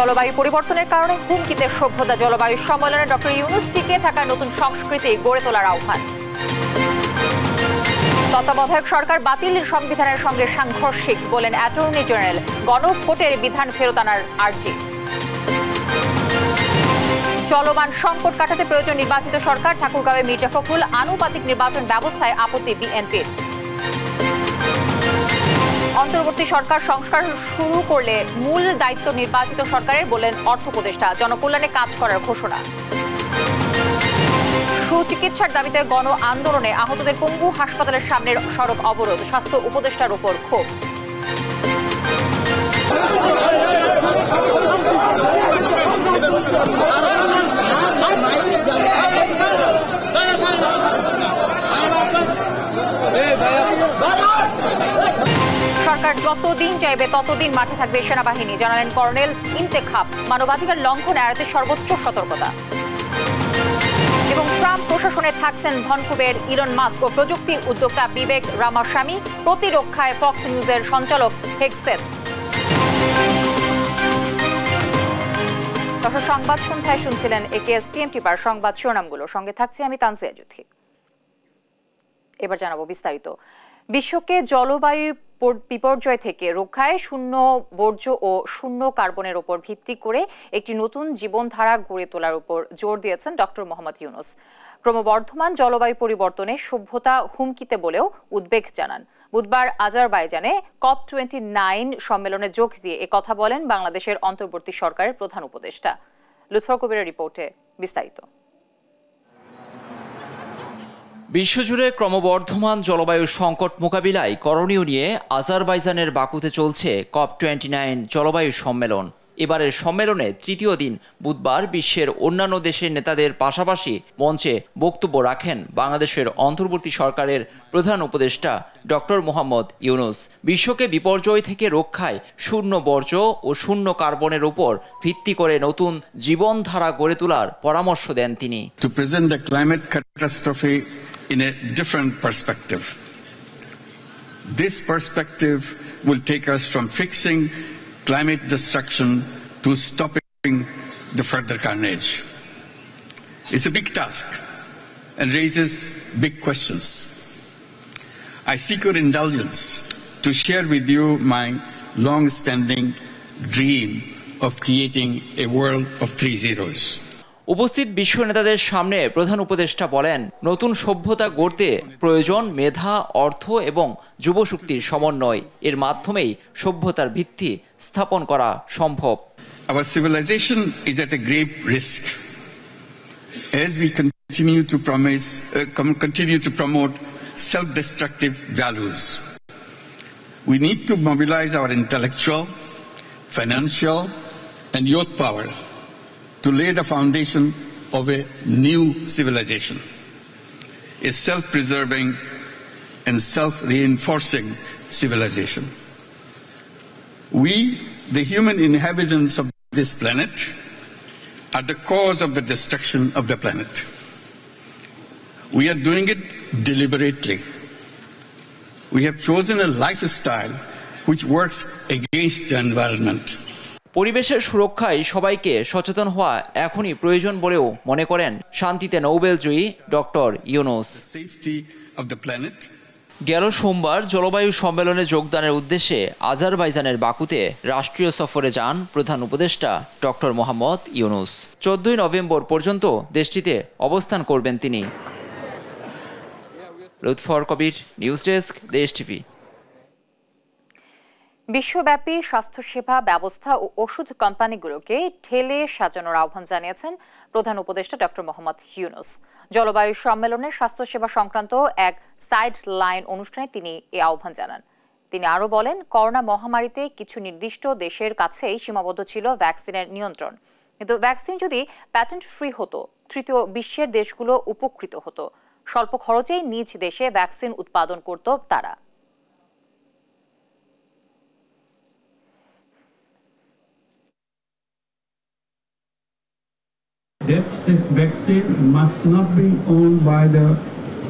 জলবায়ু পরিবর্তনের কারণে হুমকিতে সভ্যতা জলবায়ু সম্মেলনে ডক্টর ইউনূস টিকে থাকা নতুন সংস্কৃতি গড়ে তোলার আহ্বান। তত্ত্বাবধায়ক সরকার বাতিল সংবিধানের সঙ্গে সাংঘর্ষিক বলেন অ্যাটর্নি জেনারেল। গণভোটের বিধান ফেরত আনার আর্জি। চলমান সংকট কাটাতে প্রয়োজন নির্বাচিত সরকার। ঠাকুরগাঁওয়ে মির্জা ফখরুল। আনুপাতিক নির্বাচন ব্যবস্থায় আপত্তি বিএনপির। অন্তর্বর্তী সরকার সংস্কার শুরু করলে মূল দায়িত্ব নির্বাচিত সরকারের বললেন অর্থ উপদেষ্টা। জনকল্যাণে কাজ করার ঘোষণা। সুচিকিৎসার দাবিতে গণ আন্দোলনে আহতদের পঙ্গু হাসপাতালের সামনের সড়ক অবরোধ। স্বাস্থ্য উপদেষ্টার উপর ক্ষোভ। সরকার যতদিন চাইবে ততদিন মাঠে থাকবে সেনাবাহিনী, জানালেন কর্নেল ইন্তেখাব। মানবাধিকার লঙ্ঘন এড়াতে সর্বোচ্চ সতর্কতা। এবং ট্রাম্প প্রশাসনে থাকছেন ধনকুবের ইলন মাস্ক ও প্রযুক্তি উদ্যোক্তা বিবেক রামাস্বামী। প্রতিরক্ষায় ফক্স নিউজের সঞ্চালক হেগসেথ। দর্শক, সংবাদ সন্ধ্যায় শুনছিলেন একেএস টিএমটিপার সংবাদ শিরোনামগুলো। সঙ্গে থাকছি আমি তানসিয়া জুথি। এবার জানাবো বিস্তারিত। বিশ্বকে জলবায়ু বিপর্যয় থেকে রক্ষায় শূন্য বর্জ্য ও শূন্য কার্বনের উপর ভিত্তি করে একটি নতুন জীবনধারা গড়ে তোলার উপর জোর দিয়েছেন ডক্টর মোহাম্মদ ইউনূস। ক্রমবর্ধমান জলবায়ু পরিবর্তনে সভ্যতা হুমকিতে বলেও উদ্বেগ জানান। বুধবার আজারবাইজানে COP29 সম্মেলনে যোগ দিয়ে একথা বলেন বাংলাদেশের অন্তর্বর্তী সরকারের প্রধান উপদেষ্টা। লুৎফর কবিরের রিপোর্টে বিস্তারিত। বিশ্বজুড়ে ক্রমবর্ধমান জলবায়ু সংকট মোকাবিলায় করণীয় নিয়ে আজারবাইজানের বাকুতে চলছে COP29 জলবায়ু সম্মেলন। এবারের সম্মেলনে তৃতীয় দিন বুধবার বিশ্বের অন্যান্য দেশের নেতাদের পাশাপাশি মঞ্চে বক্তব্য রাখেন বাংলাদেশের অন্তর্বর্তী সরকারের প্রধান উপদেষ্টা ডক্টর মোহাম্মদ ইউনূস। বিশ্বকে বিপর্যয় থেকে রক্ষায় শূন্য বর্জ্য ও শূন্য কার্বনের উপর ভিত্তি করে নতুন জীবনধারা গড়ে তোলার পরামর্শ দেন তিনি। To present the climate catastrophe in a different perspective. This perspective will take us from fixing climate destruction to stopping the further carnage. It's a big task and raises big questions. I seek your indulgence to share with you my long-standing dream of creating a world of 3 zeros. উপস্থিত বিশ্ব নেতাদের সামনে প্রধান উপদেষ্টা বলেন, নতুন সভ্যতা গড়তে প্রয়োজন মেধা, অর্থ এবং যুবশক্তির সমন্বয়। এর মাধ্যমেই সভ্যতার ভিত্তি স্থাপন করা সম্ভব। Our civilization is at a grave risk as we continue to promote self-destructive values. We need to mobilize our intellectual, financial, and youth power to lay the foundation of a new civilization, a self-preserving and self-reinforcing civilization. We, the human inhabitants of this planet, are the cause of the destruction of the planet. We are doing it deliberately. We have chosen a lifestyle which works against the environment. পরিবেশের সুরক্ষায় সবাইকে সচেতন হওয়া এখনই প্রয়োজন বলেও মনে করেন শান্তিতে নোবেলজয়ী ডক্টর ইউনূস। গেল সোমবার জলবায়ু সম্মেলনে যোগদানের উদ্দেশ্যে আজারবাইজানের বাকুতে রাষ্ট্রীয় সফরে যান প্রধান উপদেষ্টা ডক্টর মোহাম্মদ ইউনূস। 14 নভেম্বর পর্যন্ত দেশটিতে অবস্থান করবেন তিনি। লুৎফর কবির, নিউজ ডেস্ক, দেশ টিভি। বিশ্বব্যাপী স্বাস্থ্যসেবা ব্যবস্থা ও ওষুধ কোম্পানিগুলোকে ঢেলে সাজানোর আহ্বান জানিয়েছেন প্রধান উপদেষ্টা ডক্টর মোহাম্মদ ইউনূস। জলবায়ু সম্মেলনে স্বাস্থ্যসেবা সংক্রান্ত এক সাইড লাইন অনুষ্ঠানে তিনি এই আহ্বান জানান। তিনি আরও বলেন, করোনা মহামারীতে কিছু নির্দিষ্ট দেশের কাছেই সীমাবদ্ধ ছিল ভ্যাকসিনের নিয়ন্ত্রণ, কিন্তু ভ্যাকসিন যদি প্যাটেন্ট ফ্রি হতো তৃতীয় বিশ্বের দেশগুলো উপকৃত হতো। স্বল্প খরচেই নিজ দেশে ভ্যাকসিন উৎপাদন করত তারা। That vaccine must not be owned by the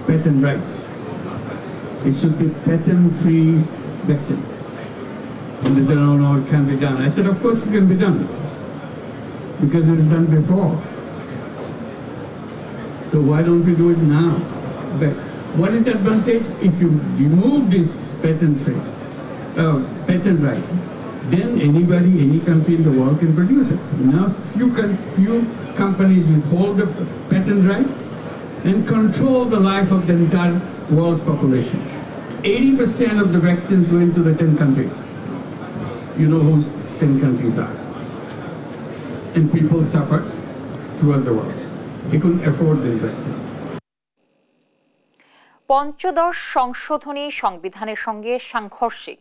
patent rights. It should be patent-free vaccine. And they said, no, it can't be done. I said, of course it can be done. because it was done before. So why don't we do it now? But what is the advantage if you remove this patent right? Then anybody, any country in the world can produce it. Now few companies withhold the patent right and control the life of the entire world's population. 80% of the vaccines went to the 10 countries. You know whose 10 countries are. And people suffered throughout the world. They couldn't afford this vaccine. পঞ্চদশ সংশোধনী সংবিধানের সঙ্গে সাংঘর্ষিক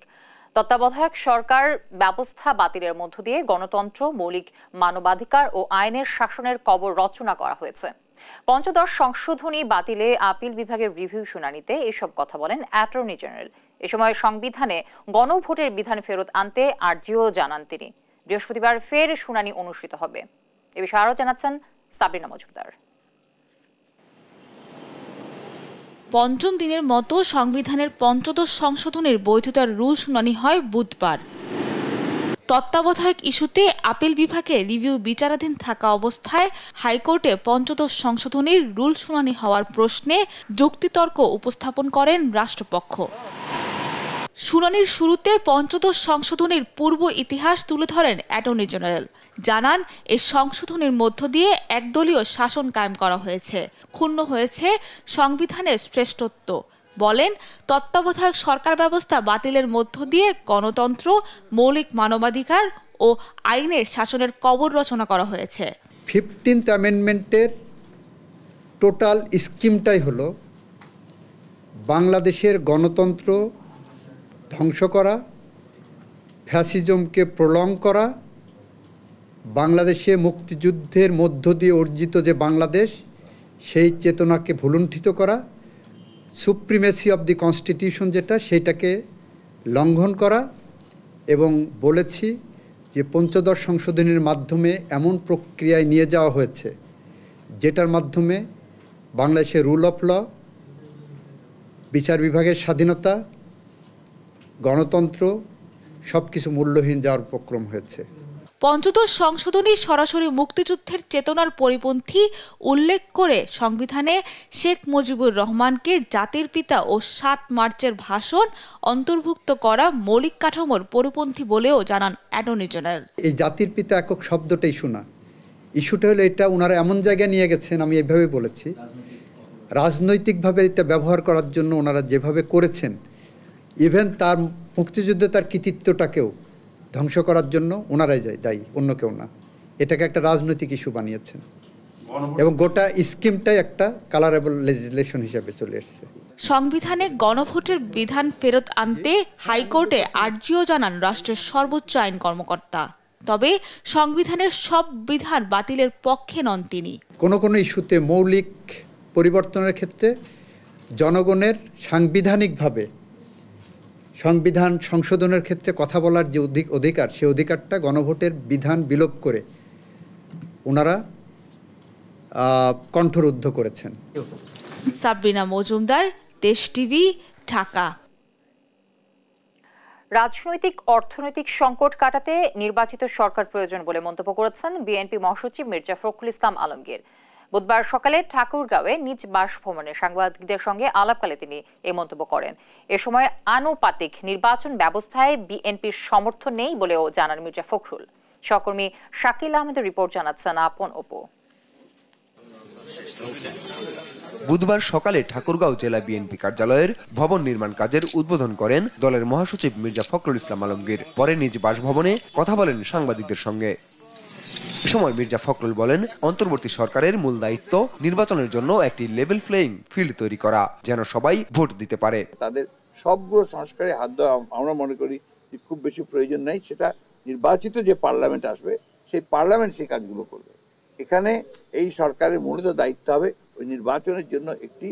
তত্ত্বাবধায়ক সরকার ব্যবস্থা বাতিলের মধ্য দিয়ে গণতন্ত্র, মৌলিক মানবাধিকার ও আইনের শাসনের কবর রচনা করা হয়েছে। পঞ্চদশ সংশোধনী বাতিলে আপিল বিভাগের রিভিউ শুনানিতে এসব কথা বলেন অ্যাটর্নি জেনারেল। এ সময় সংবিধানে গণভোটের বিধান ফেরত আনতে আর্জিও জানান তিনি। বৃহস্পতিবার ফের শুনানি অনুষ্ঠিত হবে। এ বিষয়ে আরও জানাচ্ছেন সাবরিনা মজুমদার। পঞ্চম দিনের মতো সংবিধানের পঞ্চদশ সংশোধনের বৈধতার রুল শুনানি হয় বুধবার। তত্ত্বাবধায়ক ইস্যুতে আপিল বিভাগে রিভিউ বিচারাধীন থাকা অবস্থায় হাইকোর্টে পঞ্চদশ সংশোধনীর রুল শুনানি হওয়ার প্রশ্নে যুক্তিতর্ক উপস্থাপন করেন রাষ্ট্রপক্ষ। শুনানির শুরুতে পঞ্চদশ সংশোধনীর পূর্ব ইতিহাস তুলে ধরেন অ্যাটর্নি জেনারেল। জানান এই সংশোধনীর মধ্য দিয়ে একদলীয় শাসন কায়েম করা হয়েছে, ক্ষুণ্ণ হয়েছে সংবিধানের শ্রেষ্ঠত্ব। বলেন, তত্ত্বাবধায়ক সরকার ব্যবস্থা বাতিলের মধ্য দিয়ে গণতন্ত্র, মৌলিক মানবাধিকার ও আইনের শাসনের কবর রচনা করা হয়েছে। 15th অ্যামেন্ডমেন্টের টোটাল স্কিমটাই হলো বাংলাদেশের গণতন্ত্র ধ্বংস করা, ফ্যাসিজমকে প্রলং করা, বাংলাদেশে মুক্তিযুদ্ধের মধ্য দিয়ে অর্জিত যে বাংলাদেশ সেই চেতনাকে ভুলুণ্ঠিত করা, সুপ্রিমেসি অব দি কনস্টিটিউশন যেটা সেইটাকে লঙ্ঘন করা, এবং বলেছি যে পঞ্চদশ সংশোধনীর মাধ্যমে এমন প্রক্রিয়ায় নিয়ে যাওয়া হয়েছে যেটার মাধ্যমে বাংলাদেশের রুল অফ ল, বিচার বিভাগের স্বাধীনতা, গণতন্ত্র সব কিছু মূল্যহীন যাওয়ার উপক্রম হয়েছে। পঞ্চদশ সংশোধনী সরাসরি মুক্তিযুদ্ধের চেতনার পরিপন্থী উল্লেখ করে সংবিধানে শেখ মুজিবুর রহমানকে জাতির পিতা ও 7 মার্চের ভাষণ অন্তর্ভুক্ত করা মৌলিক কাঠামোর পরিপন্থী বলেও জানান অ্যাটর্নি জেনারেল। এই জাতির পিতা একক শব্দটাই শোনা, ইস্যুটা হলো এটা ওনারা এমন জায়গায় নিয়ে গেছেন, আমি এভাবে বলেছি, রাজনৈতিকভাবে এটা ব্যবহার করার জন্য ওনারা যেভাবে করেছেন, ইভেন তার মুক্তিযুদ্ধে তার কৃতিত্বটাকেও ধ্বংস করার জন্য ওনারাই দায়ী, অন্য কেউ না। এটাকে একটা রাজনৈতিক ইস্যু বানিয়েছেন এবং গোটা স্কিমটাই একটা কালারেবল লেজিসলেশন হিসেবে চলে এসেছে। সংবিধানে গণভোটের বিধান ফেরত আনতে হাইকোর্টে আর্জিও জানান রাষ্ট্রের সর্বোচ্চ আইন কর্মকর্তা। তবে সংবিধানের সব বিধান বাতিলের পক্ষে নন তিনি। কোনো ইস্যুতে মৌলিক পরিবর্তনের ক্ষেত্রে জনগণের সাংবিধানিকভাবে সংবিধান সংশোধনের ক্ষেত্রে কথা বলার যে অধিকার, সেই অধিকারটা গণভোটের বিধান বিলোপ করে ওনারা কণ্ঠরুদ্ধ করেছেন। সাবরিনা মজুমদার, দেশ টিভি, ঢাকা। রাজনৈতিক অর্থনৈতিক সংকট কাটাতে নির্বাচিত সরকার প্রয়োজন বলে মন্তব্য করেছেন বিএনপি মহাসচিব মির্জা ফখরুল ইসলাম আলমগীর। বুধবার সকালে ঠাকুরগাঁওয়ে নিজ বাসভবনে সাংবাদিকদের সঙ্গে আলাপকালে তিনি এই মন্তব্য করেন। এ সময় আনুপাতিক নির্বাচন ব্যবস্থায় বিএনপির সমর্থন নেই বলেও জানান মির্জা ফখরুল। সহকর্মী শাকিল আহমেদের রিপোর্ট জানাচ্ছেন আপন অপু। বুধবার সকালে ঠাকুরগাঁও জেলা বিএনপি কার্যালয়ের ভবন নির্মাণ কাজের উদ্বোধন করেন দলের মহাসচিব মির্জা ফখরুল ইসলাম আলমগীর। পরে নিজ বাসভবনে কথা বলেন সাংবাদিকদের সঙ্গে। এ সময় মির্জা ফখরুল বলেন, অন্তর্বর্তী সরকারের মূল দায়িত্ব নির্বাচনের জন্য একটি লেভেল প্লেইং ফিল্ড তৈরি করা, যেন সবাই ভোট দিতে পারে। তাদের সবগুলো সংস্কারে হাত দেওয়া আমরা মনে করি যে খুব বেশি প্রয়োজন নেই। সেটা নির্বাচিত যে পার্লামেন্ট আসবে সেই পার্লামেন্ট সেই কাজগুলো করবে। এখানে এই সরকারের মূলত দায়িত্ব হবে ওই নির্বাচনের জন্য একটি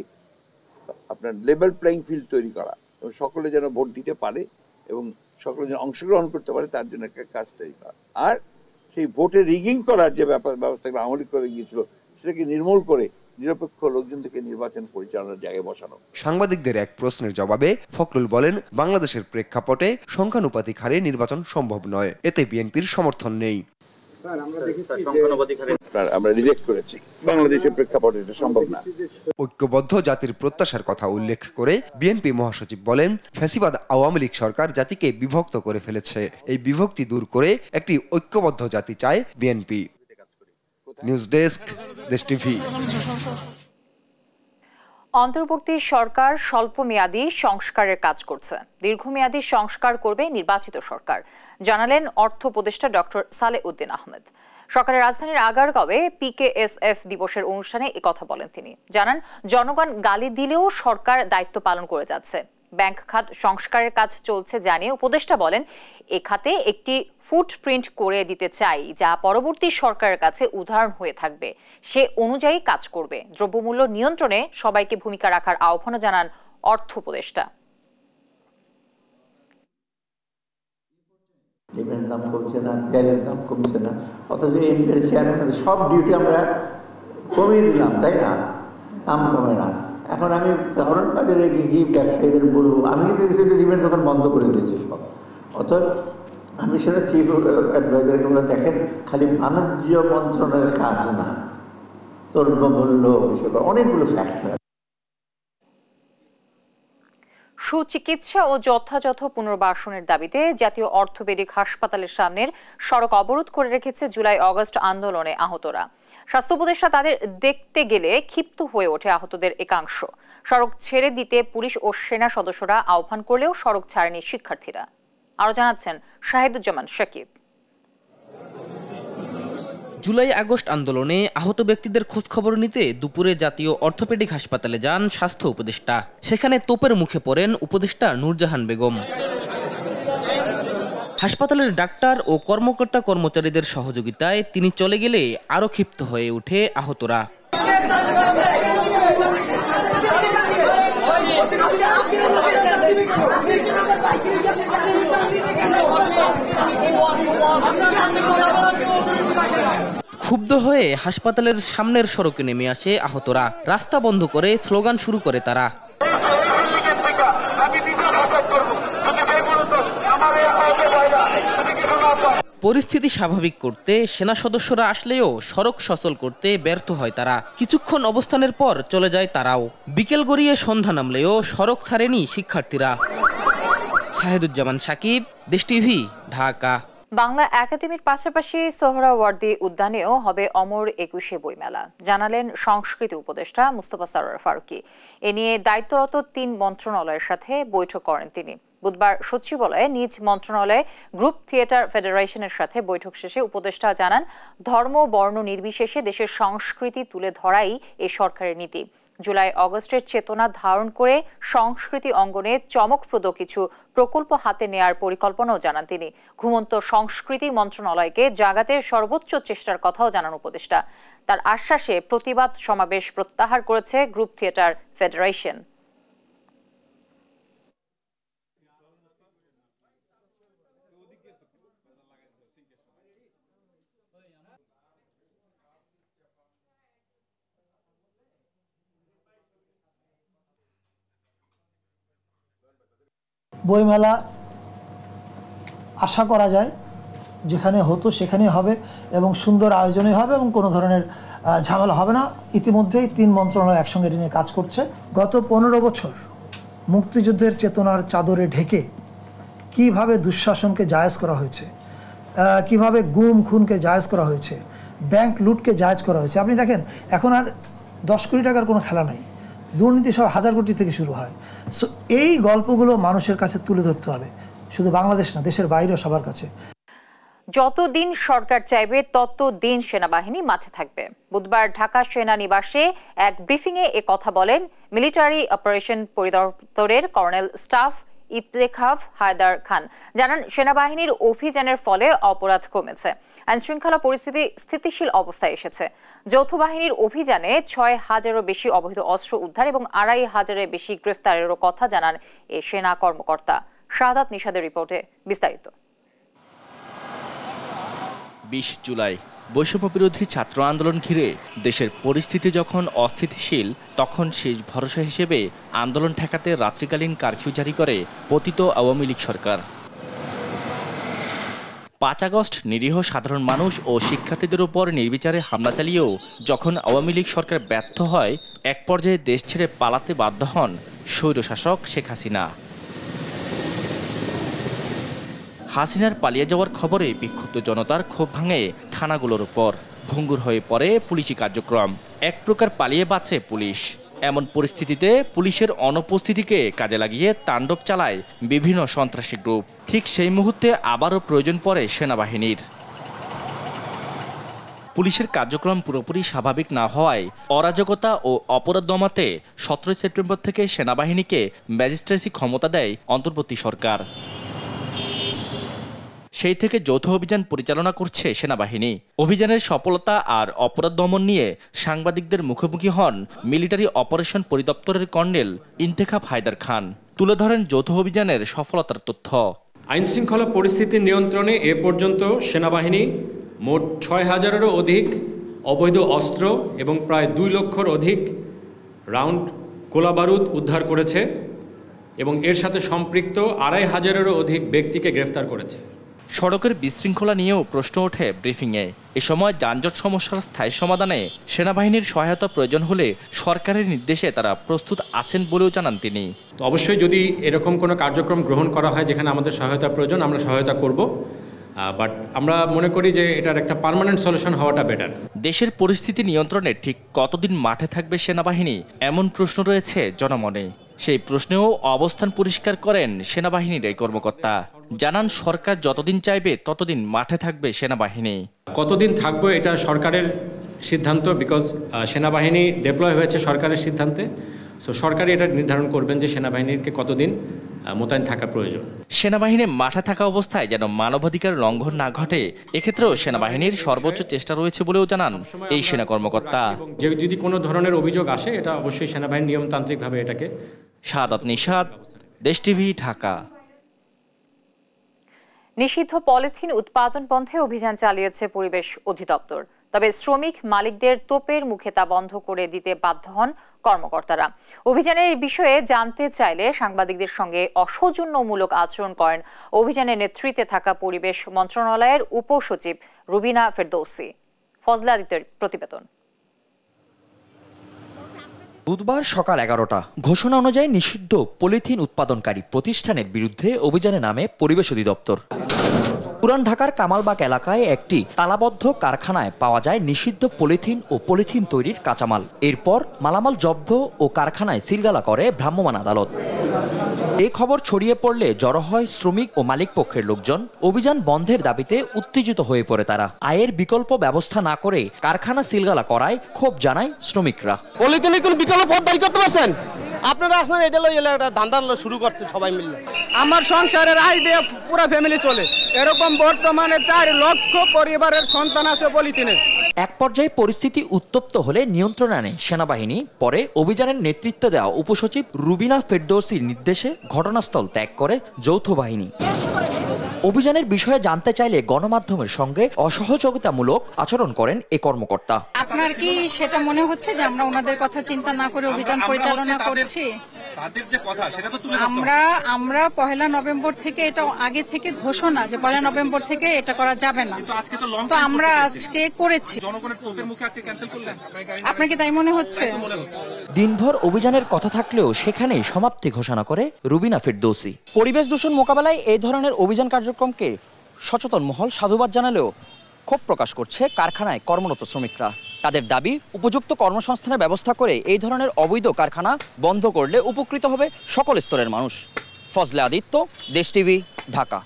আপনার লেভেল প্লেইং ফিল্ড তৈরি করা, এবং সকলে যেন ভোট দিতে পারে এবং সকলে যেন অংশগ্রহণ করতে পারে, তার জন্য একটা কাজ তৈরি করা। আর সেই ভোটে রিগিং করার যে ব্যবস্থাগুলো আমলি করে গিয়েছিল সেটাকে নির্মূল করে নিরপেক্ষ লোকজন থেকে নির্বাচন পরিচালনার জায়গায় বসানো। সাংবাদিকদের এক প্রশ্নের জবাবে ফখরুল বলেন, বাংলাদেশের প্রেক্ষাপটে সংখ্যানুপাতিক হারে নির্বাচন সম্ভব নয়, এতে বিএনপির সমর্থন নেই। আমরা রিজেক্ট করেছি। বাংলাদেশের প্রেক্ষাপটে এটা সম্ভব না। ঐক্যবদ্ধ জাতির প্রত্যাশার কথা উল্লেখ করে বিএনপি মহাসচিব বলেন, ফ্যাসিবাদ আওয়ামী লীগ সরকার জাতিকে বিভক্ত করে ফেলেছে। এই বিভক্তি দূর করে একটি ঐক্যবদ্ধ জাতি চায় বিএনপি। নিউজ ডেস্ক, দেশ টিভি। অন্তর্বর্তী সরকার স্বল্পমেয়াদী সংস্কারের কাজ করছে। দীর্ঘমেয়াদী সংস্কার করবে নির্বাচিত সরকার, জানালেন অর্থ উপদেষ্টা ডক্টর সালেউদ্দিন আহমেদ। সকালে রাজধানীর আগারগাঁওয়ে PKSF দিবসের অনুষ্ঠানে একথা বলেন তিনি। জানান, জনগণ গালি দিলেও সরকার দায়িত্ব পালন করে যাচ্ছে। ব্যাংক খাত সংস্কারের কাজ চলছে জানিয়ে উপদেষ্টা বলেন, এ খাতে একটি ফুটপ্রিন্ট করে দিতে চাই, যা পরবর্তী সরকারের কাছে উদাহরণ হয়ে থাকবে। সে অনুযায়ী কাজ করবে। দ্রব্যমূল্য নিয়ন্ত্রণে সবাইকে ভূমিকা রাখার আহ্বানও জানান অর্থ উপদেষ্টা। ডিমের দাম কমছে না, তেলের দাম কমছে না, অথচ এমপির চেয়ারম্যান সব ডিউটি আমরা কমিয়ে দিলাম, তাই না? দাম কমে না। এখন আমি শহরের বাজারে গিয়ে ব্যবসায়ীদের বলবো, আমি কিন্তু ডিমের দোকান বন্ধ করে দিয়েছি সব। অতএব আমি সেটা চিফ অ্যাডভাইজারকে বলে, দেখেন খালি বাণিজ্য মন্ত্রণালয়ের কাজ না, দ্রব্যমূল্য অনেকগুলো ফ্যাক্টর। সুচিকিৎসা ও যথাযথ পুনর্বাসনের দাবিতে জাতীয় অর্থোপেডিক হাসপাতালের সামনের সড়ক অবরোধ করে রেখেছে জুলাই অগস্ট আন্দোলনে আহতরা। স্বাস্থ্য উপদেষ্টা তাদের দেখতে গেলে ক্ষিপ্ত হয়ে ওঠে আহতদের একাংশ। সড়ক ছেড়ে দিতে পুলিশ ও সেনা সদস্যরা আহ্বান করলেও সড়ক ছাড়েনি শিক্ষার্থীরা। আরো জানাচ্ছেন শাহিদুজ্জামান শাকিব। জুলাই আগস্ট আন্দোলনে আহত ব্যক্তিদের খোঁজ খবর নিতে দুপুরে জাতীয় অর্থোপেডিক হাসপাতালে যান স্বাস্থ্য উপদেষ্টা। সেখানে তোপের মুখে পড়েন উপদেষ্টা নূরজাহান বেগম। হাসপাতালের ডাক্তার ও কর্মকর্তা কর্মচারীদের সহযোগিতায় তিনি চলে গেলে আরো ক্ষিপ্ত হয়ে ওঠে আহতরা। ক্ষুব্ধ হয়ে হাসপাতালের সামনের সড়কে নেমে আসে আহতরা। রাস্তা বন্ধ করে স্লোগান শুরু করে তারা। পরিস্থিতি স্বাভাবিক করতে সেনা সদস্যরা আসলেও সড়ক সচল করতে ব্যর্থ হয় তারা। কিছুক্ষণ অবস্থানের পর চলে যায় তারাও। বিকেল গড়িয়ে সন্ধ্যা নামলেও সড়ক ছাড়েনি শিক্ষার্থীরা। শাহিদুজ্জামান শাকিব, দেশ টিভি, ঢাকা। বাংলা একাডেমির পাশাপাশি সোহরাওয়ার্দী উদ্যানেও হবে অমর ২১শে বইমেলা, জানালেন সংস্কৃতি উপদেষ্টা মুস্তফা সরোয়ার ফারুকী। এ নিয়ে দায়িত্বরত ৩ মন্ত্রণালয়ের সাথে বৈঠক করেন তিনি। বুধবার সচিবালয়ে নিজ মন্ত্রণালয়ে গ্রুপ থিয়েটার ফেডারেশনের সাথে বৈঠক শেষে উপদেষ্টা জানান, ধর্ম বর্ণ নির্বিশেষে দেশের সংস্কৃতি তুলে ধরাই এ সরকারের নীতি। জুলাই অগস্টের চেতনা ধারণ করে সংস্কৃতি অঙ্গনে চমকপ্রদ কিছু প্রকল্প হাতে নেয়ার পরিকল্পনাও জানান তিনি। ঘুমন্ত সংস্কৃতি মন্ত্রণালয়কে জাগাতে সর্বোচ্চ চেষ্টার কথাও জানান উপদেষ্টা। তার আশ্বাসে প্রতিবাদ সমাবেশ প্রত্যাহার করেছে গ্রুপ থিয়েটার ফেডারেশন। বইমেলা আশা করা যায় যেখানে হতো সেখানেই হবে এবং সুন্দর আয়োজনই হবে এবং কোনো ধরনের ঝামেলা হবে না। ইতিমধ্যেই ৩ মন্ত্রণালয় একসঙ্গে নিয়ে কাজ করছে। গত ১৫ বছর মুক্তিযুদ্ধের চেতনার চাদরে ঢেকে কিভাবে দুঃশাসনকে জায়েজ করা হয়েছে, কিভাবে গুম খুনকে জায়েজ করা হয়েছে, ব্যাংক লুটকে জায়েজ করা হয়েছে। আপনি দেখেন এখন আর 10 কোটি টাকার কোনো খেলা নাই, দুর্নীতি সব 1000 কোটি থেকে শুরু হয়। সো এই গল্পগুলো মানুষের কাছে তুলে ধরতে হবে, শুধু বাংলাদেশ না, দেশের বাইরেও সবার কাছে। যতদিন সরকার চাইবে ততদিন সেনাবাহিনী মাঠে থাকবে। বুধবার ঢাকা সেনানিবাসে এক ব্রিফিংয়ে এ কথা বলেন মিলিটারি অপারেশন পরিদপ্তরের কর্নেল স্টাফ ইত্তেখাফ হায়দার খান। জানান, সেনাবাহিনীর অভিযানের ফলে অপরাধ কমেছে, আইনশৃঙ্খলা পরিস্থিতি স্থিতিশীল অবস্থায় এসেছে। যৌথ বাহিনীর অভিযানে ৬,০০০-এরও বেশি অবৈধ অস্ত্র উদ্ধার এবং ২,৫০০-এর বেশি গ্রেফতারেরও কথা জানান এ সেনা কর্মকর্তা। শাহাদাত নিশাদের রিপোর্টে বিস্তারিত। ২০ জুলাই বৈষম্যবিরোধী ছাত্র আন্দোলন ঘিরে দেশের পরিস্থিতি যখন অস্থিতিশীল, তখন শেষ ভরসা হিসেবে আন্দোলন ঠেকাতে রাত্রিকালীন কারফিউ জারি করে পতিত আওয়ামী লীগ সরকার। 5 আগস্ট নিরীহ সাধারণ মানুষ ও শিক্ষার্থীদের উপর নির্বিচারে হামলা চালিয়েও যখন আওয়ামী লীগ সরকার ব্যর্থ হয়, এক পর্যায়ে দেশ ছেড়ে পালাতে বাধ্য হন স্বৈরশাসক শেখ হাসিনা। হাসিনার পালিয়ে যাওয়ার খবরে বিক্ষুব্ধ জনতার ক্ষোভ ভাঙে থানাগুলোর উপর। ভঙ্গুর হয়ে পড়ে পুলিশি কার্যক্রম। এক প্রকার পালিয়ে বাঁচে পুলিশ। এমন পরিস্থিতিতে পুলিশের অনুপস্থিতিকে কাজে লাগিয়ে তাণ্ডব চালায় বিভিন্ন সন্ত্রাসী গ্রুপ। ঠিক সেই মুহূর্তে আবারও প্রয়োজন পড়ে সেনাবাহিনীর। পুলিশের কার্যক্রম পুরোপুরি স্বাভাবিক না হওয়ায় অরাজকতা ও অপরাধ দমাতে 17 সেপ্টেম্বর থেকে সেনাবাহিনীকে ম্যাজিস্ট্রেসি ক্ষমতা দেয় অন্তর্বর্তী সরকার। সেই থেকে যৌথ অভিযান পরিচালনা করছে সেনাবাহিনী। অভিযানের সফলতা আর অপরাধ দমন নিয়ে সাংবাদিকদের মুখোমুখি হন মিলিটারি অপারেশন পরিদপ্তরের কর্নেল ইন্তেখাব হায়দার খান। তুলে ধরেন যৌথ অভিযানের সফলতার তথ্য। আইনশৃঙ্খলা পরিস্থিতির নিয়ন্ত্রণে এ পর্যন্ত সেনাবাহিনী মোট 6000-এরও অধিক অবৈধ অস্ত্র এবং প্রায় 2 লক্ষর অধিক রাউন্ড গোলাবারুদ উদ্ধার করেছে এবং এর সাথে সম্পৃক্ত 2500-এরও অধিক ব্যক্তিকে গ্রেফতার করেছে। সড়কের বিশৃঙ্খলা নিয়েও প্রশ্ন ওঠে ব্রিফিংয়ে। এ সময় যানজট সমস্যার স্থায়ী সমাধানে সেনাবাহিনীর সহায়তা প্রয়োজন হলে সরকারের নির্দেশে তারা প্রস্তুত আছেন বলেও জানান তিনি। তো অবশ্যই যদি এরকম কোনো কার্যক্রম গ্রহণ করা হয় যেখানে আমাদের সহায়তা প্রয়োজন, আমরা সহায়তা করব। বাট আমরা মনে করি যে এটার একটা পার্মানেন্ট সলিউশন হওয়াটা বেটার। দেশের পরিস্থিতি নিয়ন্ত্রণে ঠিক কতদিন মাঠে থাকবে সেনাবাহিনী, এমন প্রশ্ন রয়েছে জনমনে। সেই প্রশ্নেও অবস্থান পরিষ্কার করেন সেনাবাহিনীর এই কর্মকর্তা। জানান সরকার যতদিন চাইবে ততদিন মাঠে থাকবে সেনাবাহিনী। কতদিন থাকবে এটা সরকারের সিদ্ধান্ত, বিকজ সেনাবাহিনী ডেপ্লয় হয়েছে সরকারের সিদ্ধান্তে। সো সরকারই এটা নির্ধারণ করবেন যে সেনাবাহিনীকে কতদিন মোতায়েন থাকা প্রয়োজন। সেনাবাহিনী মাঠে থাকা অবস্থায় যেন মানবাধিকার লঙ্ঘন না ঘটে, এক্ষেত্রেও সেনাবাহিনীর সর্বোচ্চ চেষ্টা রয়েছে বলেও জানান এই সেনা কর্মকর্তা। যদি কোনো ধরনের অভিযোগ আসে, এটা অবশ্যই সেনাবাহিনী নিয়মতান্ত্রিকভাবে এটাকে। শাহাদাত নিশাত, দেশ টিভি, ঢাকা। নিষিদ্ধ পলিথিন উৎপাদন বন্ধে অভিযান চালিয়েছে পরিবেশ অধিদপ্তর। তবে শ্রমিক মালিকদের তোপের মুখে তা বন্ধ করে দিতে বাধ্য হন কর্মকর্তারা। অভিযানের বিষয়ে জানতে চাইলে সাংবাদিকদের সঙ্গে অসৌজন্যমূলক আচরণ করেন অভিযানের নেতৃত্বে থাকা পরিবেশ মন্ত্রণালয়ের উপসচিব রুবিনা ফেরদৌসি। ফজলে আদিত্যের প্রতিবেদন। বুধবার সকাল 11টা ঘোষণা অনুযায়ী নিষিদ্ধ পলিথিন উৎপাদনকারী প্রতিষ্ঠানের বিরুদ্ধে অভিযানে নামে পরিবেশ অধিদপ্তর। পুরান ঢাকার কামালবাগ এলাকায় একটি তালাবদ্ধ কারখানায় পাওয়া যায় নিষিদ্ধ পলিথিন ও পলিথিন তৈরির কাঁচামাল। এরপর মালামাল জব্দ ও কারখানায় সিলগালা করে ভ্রাম্যমাণ আদালত। এই খবর ছড়িয়ে পড়লে জড়ো হয় শ্রমিক ও মালিক পক্ষের লোকজন। অভিযান বন্ধের দাবিতে উত্তেজিত হয়ে পড়ে তারা। আয়ের বিকল্প ব্যবস্থা না করে কারখানা সিলগালা করায় ক্ষোভ জানায় শ্রমিকরা। পলিথিনের কোন বিকল্প পথ বাড়ি করতে পারছেন আপনারা? আসলে এটা একটা ধান্দা শুরু করছে সবাই মিলে। আমার সংসারের আয় দিয়ে পুরো ফ্যামিলি চলে। এরকম বর্তমানে 4 লক্ষ পরিবারের সন্তান আছে পলিথিনে। এক পর্যায়ে পরিস্থিতি উত্তপ্ত হলে নিয়ন্ত্রণে আনে সেনাবাহিনী। পরে অভিযানের নেতৃত্ব দেওয়া উপসচিব রুবিনা ফেরদৌসির নির্দেশে ঘটনাস্থল ত্যাগ করে যৌথ বাহিনী। অভিযানের বিষয়ে জানতে চাইলে গণমাধ্যমের সঙ্গে অসহযোগিতামূলক আচরণ করেন এ কর্মকর্তা। আপনার কি সেটা মনে হচ্ছে যে আমরা ওনাদের কথা চিন্তা না করে অভিযান পরিচালনা করছি? আমরা 1 নভেম্বর থেকে, এটা আগে থেকে ঘোষণা যে 1 নভেম্বর থেকে এটা করা যাবে না, তো আমরা আজকে করেছি। আপনার কি তাই মনে হচ্ছে? দিনভর অভিযানের কথা থাকলেও সেখানেই সমাপ্তি ঘোষণা করে রুবিনা ফেরদৌসি। পরিবেশ দূষণ মোকাবেলায় এই ধরনের অভিযান কার্যক্রমকে সচেতন মহল সাধুবাদ জানালেও ক্ষোভ প্রকাশ করছে কারখানায় কর্মরত শ্রমিকরা। তাদের দাবি, উপযুক্ত কর্মসংস্থানের ব্যবস্থা করে এই ধরনের অবৈধ কারখানা বন্ধ করলে উপকৃত হবে সকল স্তরের মানুষ। ফজলে আদিত্য, দেশ টিভি, ঢাকা।